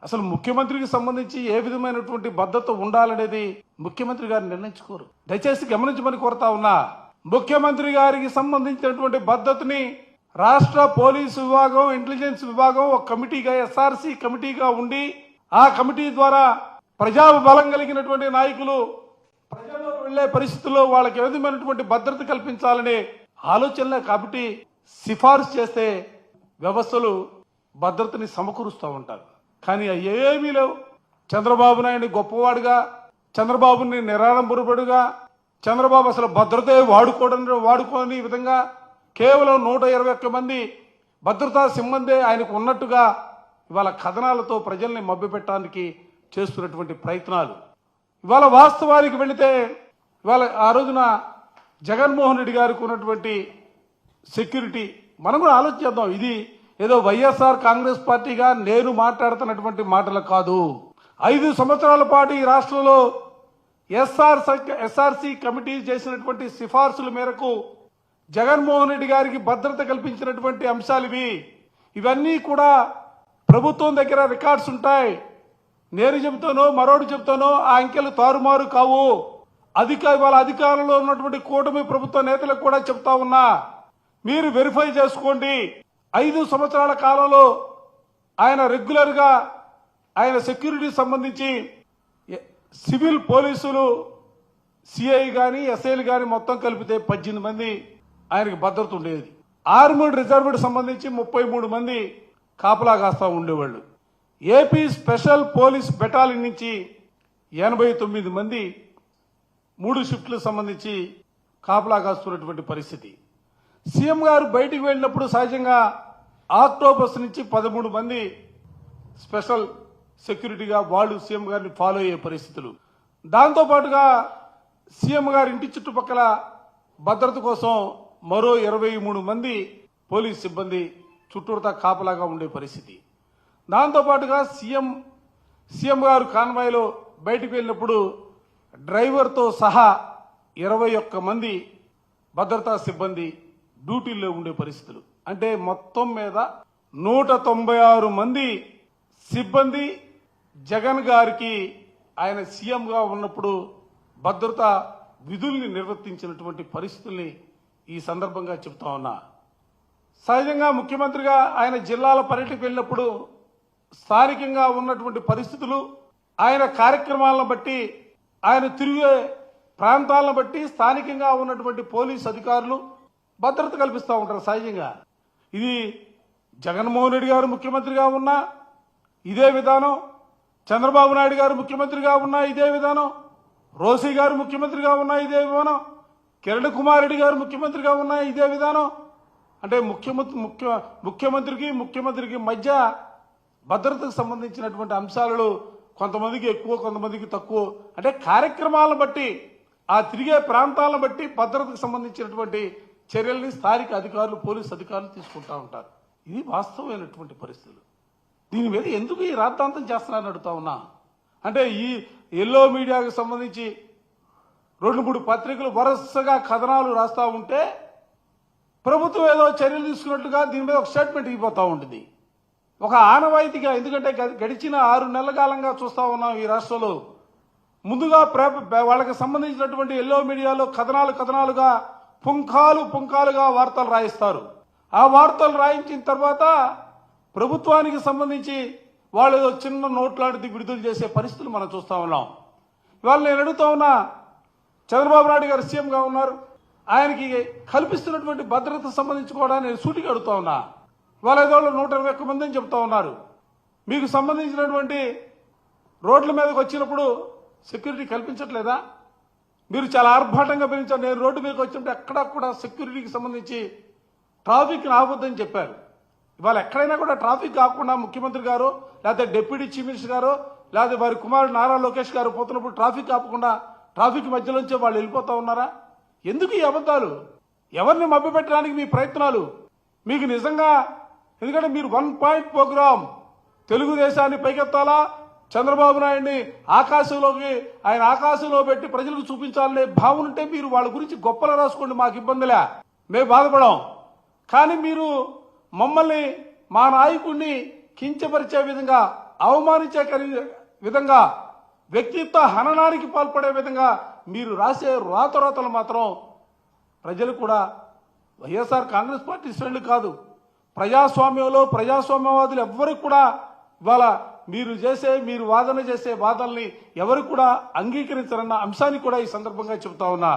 అసలు ముఖ్యమంత్రికి సంబంధించి ఏ విధమైనటువంటి భద్రత ఉండాలనేది ముఖ్యమంత్రి గారు నిర్ణయించుకోరు. దయచేసి గమనించమని కోరుతా ఉన్నా. ముఖ్యమంత్రి గారికి సంబంధించినటువంటి భద్రతని రాష్ట్ర పోలీసు విభాగం, ఇంటెలిజెన్స్ విభాగం ఒక కమిటీగా, ఎస్ఆర్సి కమిటీగా ఉండి ఆ కమిటీ ద్వారా ప్రజాబలం కలిగినటువంటి నాయకులు ప్రజల్లోకి వెళ్లే పరిస్థితుల్లో వాళ్ళకి ఏ విధమైనటువంటి భద్రత కల్పించాలనే ఆలోచనలే కాబట్టి సిఫార్సు చేస్తే వ్యవస్థలు భద్రతని సమకూరుస్తూ ఉంటారు. కానీ ఏమీ లేవు. చంద్రబాబు నాయుడిని గొప్పవాడుగా, చంద్రబాబుని నిరాడంబరుడుగా, చంద్రబాబు అసలు భద్రతే వాడుకోని విధంగా కేవలం 121 మంది భద్రతా సిబ్బంది ఆయనకు ఉన్నట్టుగా ఇవాళ కథనాలతో ప్రజల్ని మభ్యపెట్టడానికి చేస్తున్నటువంటి ప్రయత్నాలు. ఇవాళ వాస్తవానికి వెళితే ఇవాళ ఆ రోజున జగన్మోహన్ రెడ్డి గారికి ఉన్నటువంటి సెక్యూరిటీ మనం కూడా ఆలోచిద్దాం. ఇది ఏదో వైఎస్ఆర్ కాంగ్రెస్ పార్టీగా నేను మాట్లాడుతున్నటువంటి మాటలు కాదు. 5 సంవత్సరాల పాటు ఈ రాష్ట్రంలో ఎస్ఆర్సి కమిటీ చేసినటువంటి సిఫార్సుల మేరకు జగన్మోహన్ రెడ్డి గారికి భద్రత కల్పించినటువంటి అంశాలు ఇవన్నీ కూడా ప్రభుత్వం దగ్గర రికార్డ్స్ ఉంటాయి. నేను చెబుతానో మరోడు చెబుతానో ఆ అంకెలు తారుమారు కావు. ఇవాళ అధికారంలో ఉన్నటువంటి కూటమి ప్రభుత్వ నేతలకు కూడా చెప్తా ఉన్నా, మీరు వెరిఫై చేసుకోండి. 5 సంవత్సరాల కాలంలో ఆయన రెగ్యులర్ గా ఆయన సెక్యూరిటీ సంబంధించి సివిల్ పోలీసులు సిఐ గాని ఎస్ఐలు గాని మొత్తం కలిపితే 18 మంది ఆయనకి భద్రత ఉండేది. ఆర్మడ్ రిజర్వ్డ్ సంబంధించి 33 మంది కాపలా కాస్తా ఉండేవాళ్ళు. ఏపీ స్పెషల్ పోలీస్ బెటాలియన్ నుంచి 89 మంది 3 షిఫ్ట్లకు సంబంధించి కాపలా కాస్తున్నటువంటి పరిస్థితి. సీఎం గారు బయటికి వెళ్ళినప్పుడు సహజంగా ఆక్టోబస్ నుంచి 13 మంది స్పెషల్ సెక్యూరిటీగా వాళ్ళు సీఎం గారిని ఫాలో అయ్యే పరిస్థితులు. దాంతోపాటుగా సీఎం గారి ఇంటి చుట్టుపక్కల భద్రత కోసం మరో 23 మంది పోలీస్ సిబ్బంది చుట్టూతా కాపలాగా ఉండే పరిస్థితి. దాంతోపాటుగా సీఎం గారు కాన్వాయ్లో బయటికి వెళ్ళినప్పుడు డ్రైవర్తో సహా 21 మంది భద్రతా సిబ్బంది డ్యూటీల్లో ఉండే పరిస్థితులు. అంటే మొత్తం మీద 196 మంది సిబ్బంది జగన్ గారికి ఆయన సీఎంగా ఉన్నప్పుడు భద్రతా విధుల్ని నిర్వర్తించినటువంటి పరిస్థితుల్ని ఈ సందర్భంగా చెప్తా ఉన్నా. సహజంగా ముఖ్యమంత్రిగా ఆయన జిల్లాల పర్యటనకు వెళ్ళినప్పుడు స్థానికంగా ఉన్నటువంటి పరిస్థితులు, ఆయన కార్యక్రమాలను బట్టి, ఆయన తిరిగే ప్రాంతాలను బట్టి స్థానికంగా ఉన్నటువంటి పోలీసు అధికారులు భద్రత కల్పిస్తూ ఉంటారు సహజంగా. ఇది జగన్మోహన్ రెడ్డి గారు ముఖ్యమంత్రిగా ఉన్నా ఇదే విధానం, చంద్రబాబు నాయుడు గారు ముఖ్యమంత్రిగా ఉన్నా ఇదే విధానం, రోసీ గారు ముఖ్యమంత్రిగా ఉన్నా ఇదే విధానం, కిరణ్ కుమార్ రెడ్డి గారు ముఖ్యమంత్రిగా ఉన్నా ఇదే విధానం. అంటే ముఖ్యమంత్రికి మధ్య భద్రతకు సంబంధించినటువంటి అంశాలలో కొంతమందికి ఎక్కువ, కొంతమందికి తక్కువ. అంటే కార్యక్రమాలను బట్టి, ఆ తిరిగే ప్రాంతాలను బట్టి భద్రతకు సంబంధించినటువంటి చర్యల్ని స్థానిక అధికారులు, పోలీసు అధికారులు తీసుకుంటా ఉంటారు. ఇది వాస్తవమైనటువంటి పరిస్థితులు. దీని మీద ఎందుకు ఈ రాద్ధాంతం చేస్తున్నారని అడుగుతా ఉన్నా. అంటే ఈ ఎల్లో మీడియాకు సంబంధించి 2-3 పత్రికలు వరుసగా కథనాలు రాస్తా ఉంటే ప్రభుత్వం ఏదో చర్యలు తీసుకున్నట్టుగా దీని మీద ఒక స్టేట్మెంట్ ఇవ్వబోతా ఉంటుంది. ఒక ఆనవాయితీగా, ఎందుకంటే గడిచిన 6 నెలల కాలంగా చూస్తా ఉన్నాం ఈ రాష్ట్రంలో. ముందుగా వాళ్ళకి సంబంధించినటువంటి ఎల్లో మీడియాలో కథనాలుగా పుంఖాలుగా వార్తలు రాయిస్తారు. ఆ వార్తలు రాయించిన తర్వాత ప్రభుత్వానికి సంబంధించి వాళ్ళు ఏదో చిన్న నోట్ లాంటిది విడుదల చేసే పరిస్థితులు మనం చూస్తా ఉన్నాం. ఇవాళ నేను అడుగుతా ఉన్నా, చంద్రబాబు నాయుడు గారు సీఎంగా ఉన్నారు, ఆయనకి కల్పిస్తున్నటువంటి భద్రత సంబంధించుకోవడానికి నేను సూటిగా అడుగుతా ఉన్నా. ఇవాళ ఏదో 121 మంది అని చెప్తా ఉన్నారు. మీకు సంబంధించినటువంటి రోడ్ల మీదకి వచ్చినప్పుడు సెక్యూరిటీ కల్పించట్లేదా? మీరు చాలా ఆర్భాటంగా పెంచారు. నేను రోడ్డు మీదకి వచ్చినప్పుడు ఎక్కడా కూడా సెక్యూరిటీకి సంబంధించి ట్రాఫిక్ ఆగొద్దని చెప్పారు. ఇవాళ ఎక్కడైనా కూడా ట్రాఫిక్ కాకుండా ముఖ్యమంత్రి గారు, లేకపోతే డిప్యూటీ చీఫ్ మినిస్టర్ గారు, లేకపోతే వారి కుమారుడు నారా లోకేష్ గారు పోతున్నప్పుడు ట్రాఫిక్ ఆపకుండా ట్రాఫిక్ మధ్యలోంచే వాళ్ళు వెళ్ళిపోతా ఉన్నారా? ఎందుకు ఈ అబద్ధాలు? ఎవరిని మభ్యపెట్టడానికి మీ ప్రయత్నాలు? మీకు నిజంగా, ఎందుకంటే మీరు 1 పాయింట్ ప్రోగ్రామ్ తెలుగుదేశాన్ని పైకెత్తాలా, చంద్రబాబు నాయుడిని ఆయన ఆకాశంలో పెట్టి ప్రజలకు చూపించాలనే భావన ఉంటే మీరు వాళ్ళ గురించి గొప్పలు రాసుకోండి, మాకు ఇబ్బందిలే, మేము బాధపడం. కానీ మీరు మమ్మల్ని, మా నాయకుడిని కించపరిచే విధంగా అవమానించే విధంగా వ్యక్తిత్వ హననానికి పాల్పడే విధంగా మీరు రాసే రాతలు మాత్రం ప్రజలు కూడా వైఎస్ఆర్ కాంగ్రెస్ పార్టీ శ్రేణులు కాదు, ప్రజాస్వామ్యంలో ప్రజాస్వామ్యవాదులు ఎవ్వరికి కూడా ఇవాళ మీరు వాదన చేసే వాదనల్ని ఎవరు కూడా అంగీకరించారన్న అంశాన్ని కూడా ఈ సందర్భంగా చెబుతా ఉన్నా.